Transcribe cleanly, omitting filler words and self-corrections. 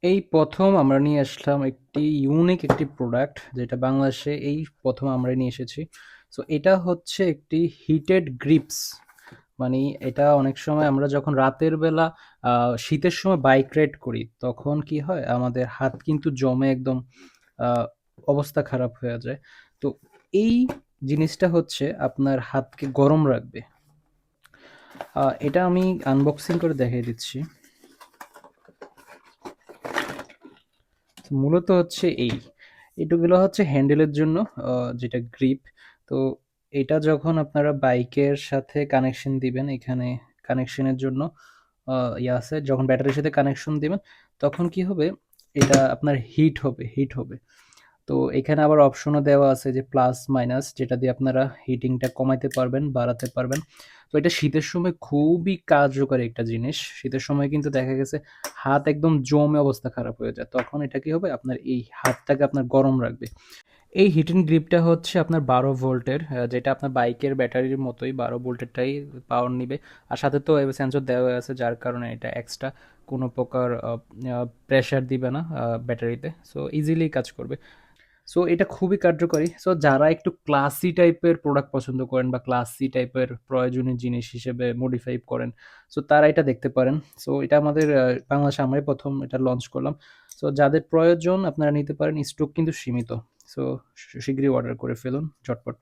এই প্রথম আমরা নিয়ে আসলাম একটি ইউনিক একটি প্রোডাক্ট, যেটা বাংলাদেশে এই প্রথম আমরা নিয়ে এসেছি। সো এটা হচ্ছে একটি হিটেড গ্রিপস। মানে এটা অনেক সময় আমরা যখন রাতের বেলা শীতের সময় বাইক রাইড করি, তখন কি হয় আমাদের হাত কিন্তু জমে একদম আহ, অবস্থা খারাপ হয়ে যায়। তো এই জিনিসটা হচ্ছে আপনার হাতকে গরম রাখবে। এটা আমি আনবক্সিং করে দেখিয়ে দিচ্ছি। মূলত হচ্ছে এটুকুলো হচ্ছে হ্যান্ডেলের জন্য, যেটা গ্রিপ। তো এটা যখন আপনারা বাইকের সাথে কানেকশন দিবেন, এখানে কানেকশনের জন্য ইয়ে আছে, যখন ব্যাটারির সাথে কানেকশন দিবেন তখন কি হবে, এটা আপনার হিট হবে। তো এখানে আবার অপশনও দেওয়া আছে যে প্লাস মাইনাস, যেটা দিয়ে আপনারা হিটিংটা কমাইতে পারবেন, বাড়াতে পারবেন। তো এটা শীতের সময় খুবই কার্যকরী একটা জিনিস। শীতের সময় কিন্তু দেখা গেছে হাত একদম জমে অবস্থা খারাপ হয়ে যায়, তখন এটা কি হবে, আপনার এই হাতটাকে আপনার গরম রাখবে। এই হিটিং গ্রিপটা হচ্ছে আপনার 12 ভোল্টের, যেটা আপনার বাইকের ব্যাটারির মতোই 12 ভোল্টেরটাই পাওয়ার নিবে। আর সাথে তো সেন্সর দেওয়া আছে, যার কারণে এটা এক্সট্রা কোনো প্রকার প্রেশার দিবে না ব্যাটারিতে, সো ইজিলি কাজ করবে। সো এটা খুবই কার্যকরী। সো যারা একটু ক্লাসি টাইপের প্রোডাক্ট পছন্দ করেন বা ক্লাসি টাইপের প্রয়োজনীয় জিনিস হিসেবে মডিফাই করেন, সো তারা এটা দেখতে পারেন। সো এটা আমাদের বাংলাদেশে আমরাই প্রথম এটা লঞ্চ করলাম। সো যাদের প্রয়োজন আপনারা নিতে পারেন, স্টক কিন্তু সীমিত। সো শীঘ্রই অর্ডার করে ফেলুন ঝটপট।